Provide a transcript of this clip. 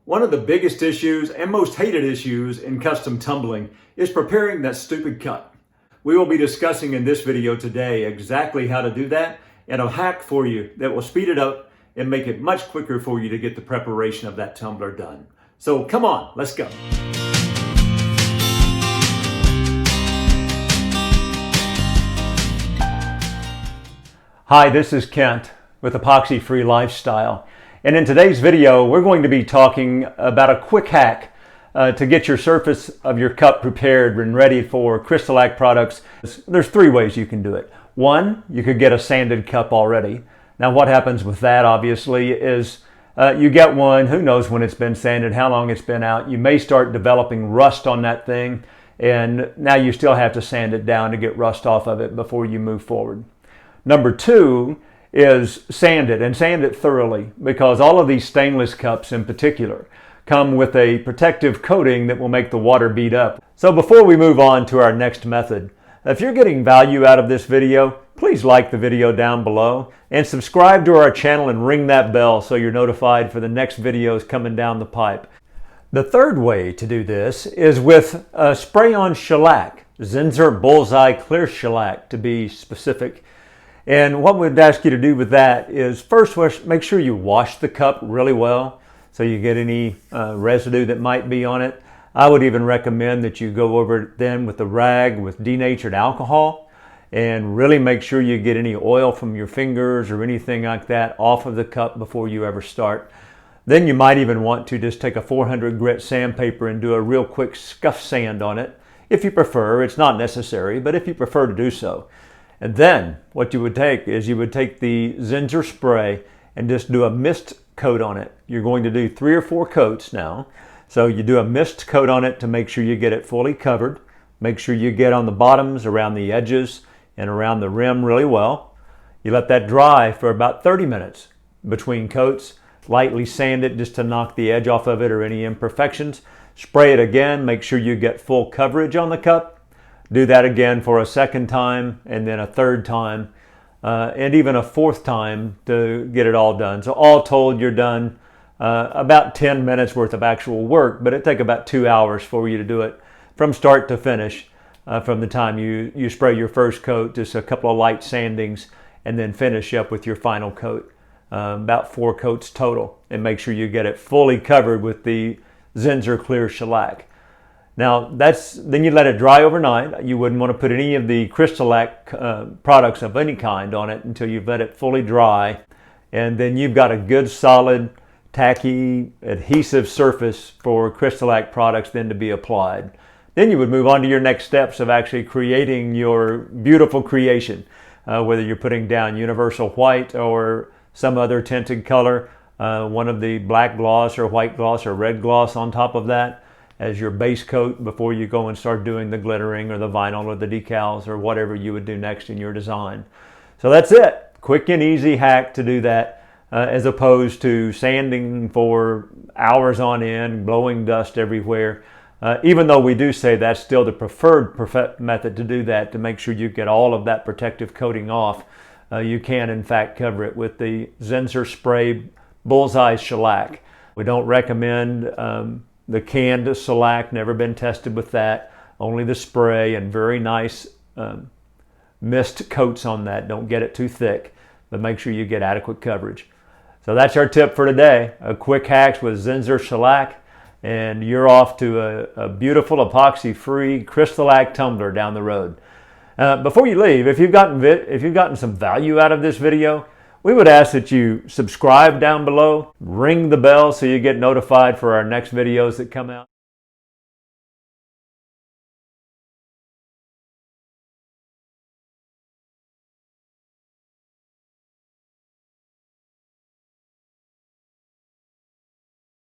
One of the biggest issues and most hated issues in custom tumbling is preparing that stupid cut. We will be discussing in this video today exactly how to do that and a hack for you that will speed it up and make it much quicker for you to get the preparation of that tumbler done. So come on, let's go. Hi, this is Kent with Epoxy Free Lifestyle. And in today's video, we're going to be talking about a quick hack to get your surface of your cup prepared and ready for Crystalac products. There's three ways you can do it. One, you could get a sanded cup already. Now what happens with that obviously is you get one, who knows when it's been sanded, how long it's been out. You may start developing rust on that thing, and now you still have to sand it down to get rust off of it before you move forward. Number two is sand it, and sand it thoroughly, because all of these stainless cups in particular come with a protective coating that will make the water bead up. So before we move on to our next method, if you're getting value out of this video, please like the video down below and subscribe to our channel and ring that bell so you're notified for the next videos coming down the pipe. The third way to do this is with spray-on shellac, Zinsser Bullseye Clear Shellac to be specific. And what we'd ask you to do with that is first make sure you wash the cup really well so you get any residue that might be on it. I would even recommend that you go over it then with a rag with denatured alcohol and really make sure you get any oil from your fingers or anything like that off of the cup before you ever start. Then you might even want to just take a 400 grit sandpaper and do a real quick scuff sand on it. If you prefer, it's not necessary, but if you prefer to do so. And then what you would take is you would take the Zinsser spray and just do a mist coat on it. You're going to do 3 or 4 coats now. So you do a mist coat on it to make sure you get it fully covered. Make sure you get on the bottoms, around the edges, and around the rim really well. You let that dry for about 30 minutes between coats. Lightly sand it just to knock the edge off of it or any imperfections. Spray it again. Make sure you get full coverage on the cup. Do that again for a second time, and then a third time, and even a fourth time to get it all done. So all told, you're done about 10 minutes worth of actual work, but it'd take about 2 hours for you to do it from start to finish, from the time you spray your first coat, just a couple of light sandings, and then finish up with your final coat, about 4 coats total, and make sure you get it fully covered with the Zinsser Clear Shellac. Now then you let it dry overnight. You wouldn't want to put any of the Crystalac products of any kind on it until you've let it fully dry. And then you've got a good solid tacky adhesive surface for Crystalac products then to be applied. Then you would move on to your next steps of actually creating your beautiful creation, whether you're putting down universal white or some other tinted color, one of the black gloss or white gloss or red gloss on top of that as your base coat before you go and start doing the glittering or the vinyl or the decals or whatever you would do next in your design. So that's it. Quick and easy hack to do that as opposed to sanding for hours on end, blowing dust everywhere. Even though we do say that's still the preferred method to do that, to make sure you get all of that protective coating off, you can in fact cover it with the Zinsser Spray Bullseye Shellac. We don't recommend the canned shellac, never been tested with that. Only the spray and very nice mist coats on that. Don't get it too thick, but make sure you get adequate coverage. So that's our tip for today. A quick hacks with Zinsser Shellac, and you're off to a beautiful epoxy-free Crystalac tumbler down the road. Before you leave, if you've gotten some value out of this video, we would ask that you subscribe down below, ring the bell so you get notified for our next videos that come out.